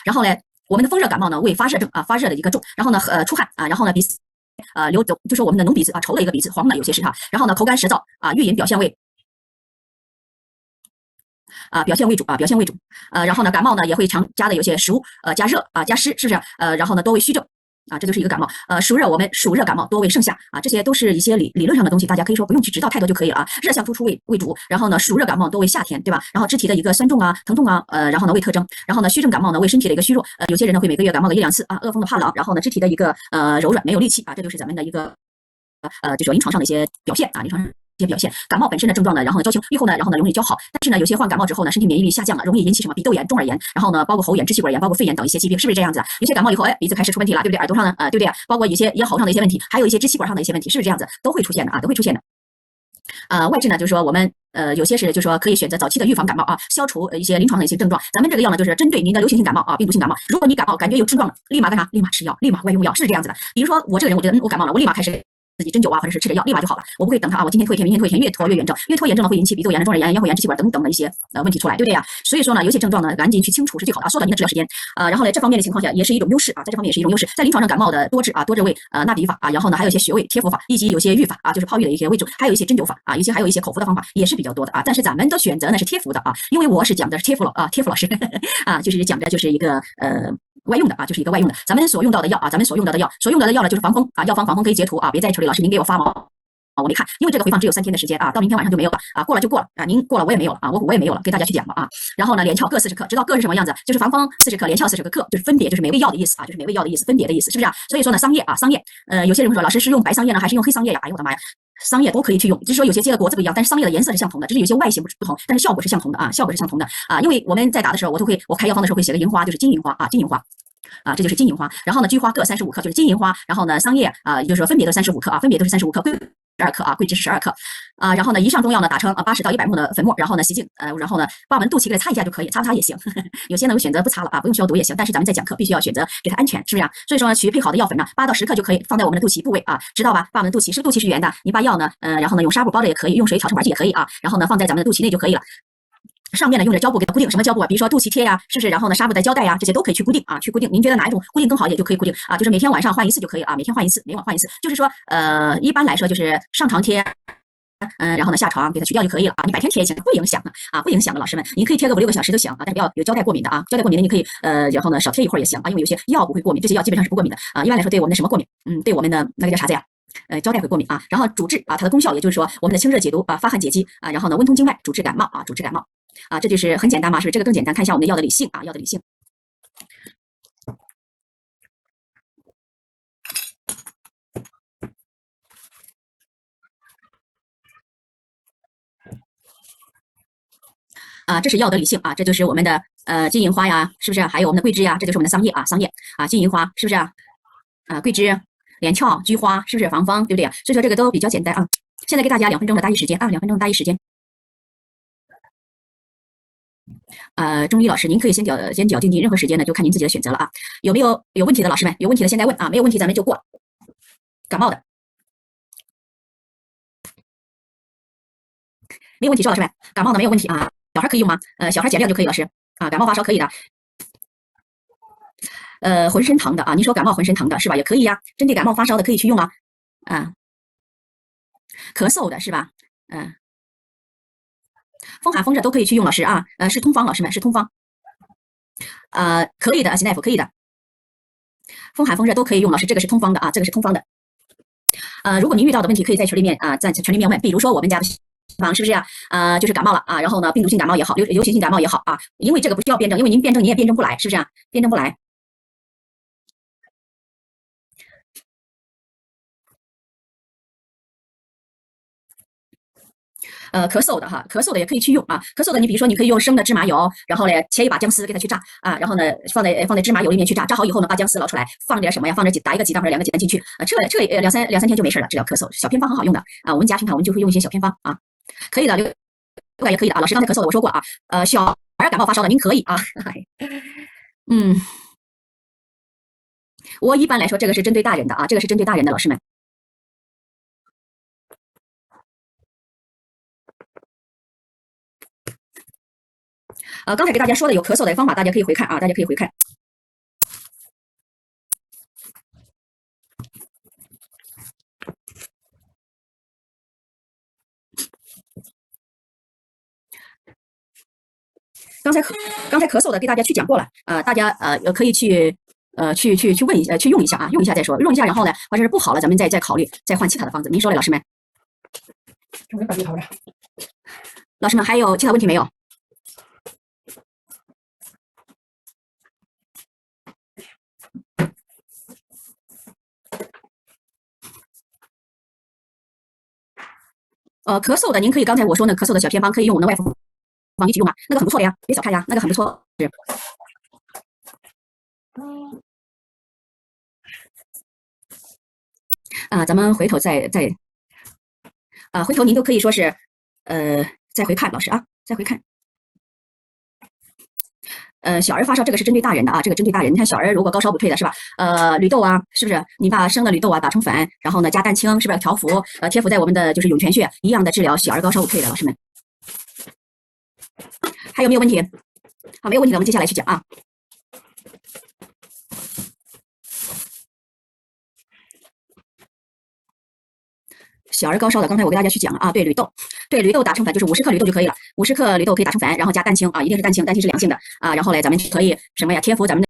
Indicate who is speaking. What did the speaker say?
Speaker 1: 然后呢，我们的风热感冒呢为发热症啊，发热的一个重，然后呢出汗啊，然后呢鼻子流走，就是我们的浓鼻子啊，稠的一个鼻子，黄的有些是哈，然后呢口干舌燥啊，欲饮表现为表现为主，然后呢，感冒呢也会常加的有些食物，加热啊，加湿，是不是？然后呢多为虚症。啊，这就是一个感冒。我们暑热感冒多为盛夏啊，这些都是一些理论上的东西，大家可以说不用去知道太多就可以了啊。热象突出为主，然后呢，暑热感冒多为夏天，对吧？然后肢体的一个酸重啊、疼痛啊，然后呢为特征，然后呢虚症感冒呢为身体的一个虚弱，有些人呢会每个月感冒个1、2次啊，恶风的怕冷，然后呢肢体的一个柔软没有力气啊，这就是咱们的一个就是临床上的一些表现啊，临床上。一些表现，感冒本身的症状呢，然后呢，较轻，愈后呢，然后呢，容易较好。但是呢，有些患感冒之后呢，身体免疫力下降了，容易引起什么鼻窦炎、中耳炎，然后呢，包括喉炎、支气管炎，包括肺炎等一些疾病，是不是这样子？有些感冒以后，哎，鼻子开始出问题了，对不对？耳朵上呢，对不对？包括一些咽喉上的一些问题，还有一些支气管上的一些问题，是不是这样子？都会出现的啊，都会出现的。外治呢，就是说我们有些是就是说可以选择早期的预防感冒啊，消除一些临床的一些症状。咱们这个药呢，就是针对您的流行性感冒啊，病毒性感冒。如果你感冒感觉有症状了，立马干啥？立马吃药，立马外用药，是这样子的。比如说我这个人，我觉得我感冒了，我立马开始。自己针灸啊，或者是吃点药，立马就好了。我不会等它啊，我今天拖一天，明天拖一天，越拖越严重，越拖严重呢会引起鼻窦炎、中耳炎、咽喉炎、支气管等等的一些问题出来，对不对呀？所以说呢，有些症状呢，赶紧去清除是最好的，缩短您的治疗时间然后呢，这方面的情况下也是一种优势啊，在这方面也是一种优势。在临床上感冒的多治啊，多治胃纳比法啊，然后呢还有一些穴位贴敷法，以及有些浴法啊，就是泡浴的一些为主，还有一些针灸法啊，还有一些口服的方法也是比较多的啊。但是咱们都选择呢是贴敷的啊，因为我是讲的是贴敷了啊，贴敷老师啊，就是讲的就是一个外用的啊，就是一个外用的。咱们所用到的药啊，所用到的药呢就是防风啊，药方防风可以截图啊，别再处理老师您给我发毛。我没看，因为这个回放只有3天的时间啊，到明天晚上就没有了啊，过了就过了啊，您过了我也没有了啊，我也没有了，给大家去讲了啊。然后呢，连翘各40克，知道各是什么样子？就是防风40克，连翘40个克，就是分别，就是每味药的意思啊，就是每味药的意思，分别的意思，是不是啊？所以说呢，桑叶，有些人会说，老师是用白桑叶呢，还是用黑桑叶呀？哎呦我的妈呀！桑叶都可以去用，只是说有些结的果子不一样，但是桑叶的颜色是相同的，只是有些外形不同，但是效果是相同的啊，因为我们在打的时候，我开药方的时候会写个银花，就是金银花啊，这就是金银花。然后呢，菊花各35克，就是金银花。然后呢，桑叶也就是说分别都35克啊，分别都是35克，桂12克啊，桂枝是12克啊。然后呢，以上中药呢打成80到100目的粉末，然后呢洗净，然后呢把我们肚脐给它擦一下就可以，擦也行。有些呢选择不擦了啊，不用消毒也行。但是咱们在讲课必须要选择给它安全，是不是啊？所以说呢，取配好的药粉呢，8到10克就可以放在我们的肚脐部位啊，知道吧？把我们的肚脐是圆的，你把药呢，然后呢用纱布包着也可以，用水炒成丸剂也可以啊，然后呢放在咱们的肚脐内就可以了。上面呢用着胶布给它固定，什么胶布啊？比如说肚脐贴呀，是不是？然后呢纱布带胶带呀，这些都可以去固定啊，去固定。您觉得哪一种固定更好一点就可以固定啊？就是每天晚上换一次就可以啊，每天换一次，每晚换一次。就是说一般来说就是上床贴。然后呢，下床给它取掉就可以了啊。你白天贴也行，不影响的啊，不影响的，老师们，你可以贴个5、6个小时就行啊，但是不要有胶带过敏的啊。胶带过敏的你可以然后呢少贴一会儿也行啊，因为有些药不会过敏，这些药基本上是不过敏的啊。一般来说对我们的什么过敏？对我们的那个叫啥子呀？胶带会过敏啊。然后主治啊，它的功效也就是说我们的清热解毒啊，发汗解肌啊，然后呢温通经脉，主治感冒啊，这就是很简单嘛，是不是？这个更简单，看一下我们的药的理性啊，药的理性。这是药的理性啊，这就是我们的金银花呀，是不是？还有我们的桂枝呀，这就是我们的桑叶啊，金银花是不是啊？桂枝、连翘、菊花是不是防风，对不对？所以说这个都比较简单啊。现在给大家2分钟的答疑时间啊，2分钟的答疑时间。中医老师，您可以先绞定任何时间呢，就看您自己的选择了啊。有没有问题的老师们？有问题的现在问啊，没有问题咱们就过。感冒的，没有问题，赵老师们，感冒的没有问题啊。小孩可以用吗？小孩减量就可以，老师啊，感冒发烧可以的。浑身疼的啊，您说感冒浑身疼的是吧？也可以呀，针对感冒发烧的可以去用啊。咳嗽的是吧？风寒风热都可以去用，老师啊。是通方，老师们是通方。可以的，西奈夫可以的。风寒风热都可以用，老师这个是通方的啊，这个是通方的。如果您遇到的问题，可以在群里面在群里面问，比如说我们家的方是不是啊？就是感冒了啊，然后呢，病毒性感冒也好，流行性感冒也好啊，因为这个不需要辩证，因为您辩证你也辩证不来，是不是啊？辩证不来。咳嗽的哈，咳嗽的也可以去用啊。咳嗽的，你比如说你可以用生的芝麻油，然后呢切一把姜丝给它去炸啊，然后呢放在芝麻油里面去炸，炸好以后呢把姜丝捞出来，放点什么呀？放点打一个鸡蛋或者2个鸡蛋进去，这两三天就没事了，治疗咳嗽。小偏方很好用的啊，我们家平常我们就会用一些小偏方啊，可以的，流感也可以的啊。老师刚才咳嗽的我说过啊，小孩感冒发烧的您可以啊，我一般来说这个是针对大人的啊，这个是针对大人的老师们。刚才给大家说的有咳嗽的方法，大家可以回看啊，大家可以回看。刚才咳嗽的给大家去讲过了，大家可以去问一下，去用一下啊，用一下再说，用一下，然后呢，或者是不好了，咱们再考虑再换其他的方子。您说嘞，老师们？老师们还有其他问题没有？咳嗽的，您可以刚才我说那咳嗽的小偏方，可以用我们的外敷方一起用啊，那个很不错的呀，别小看呀，那个很不错。是。咱们回头回头您都可以说是再回看老师啊，再回看。小儿发烧这个是针对大人的啊，这个针对大人。你看小儿如果高烧不退的是吧？绿豆啊，是不是？你把生的绿豆啊打成粉，然后呢加蛋清，是不是调服？贴服在我们的就是涌泉穴，一样的治疗小儿高烧不退的，老师们。还有没有问题？好，没有问题的，我们接下来去讲啊。小儿高烧的，刚才我给大家去讲了啊，对绿豆，对绿豆打成粉就是50克绿豆就可以了，50克绿豆可以打成粉，然后加蛋清啊，一定是蛋清，蛋清是凉性的啊，然后嘞咱们可以什么呀贴服咱们的。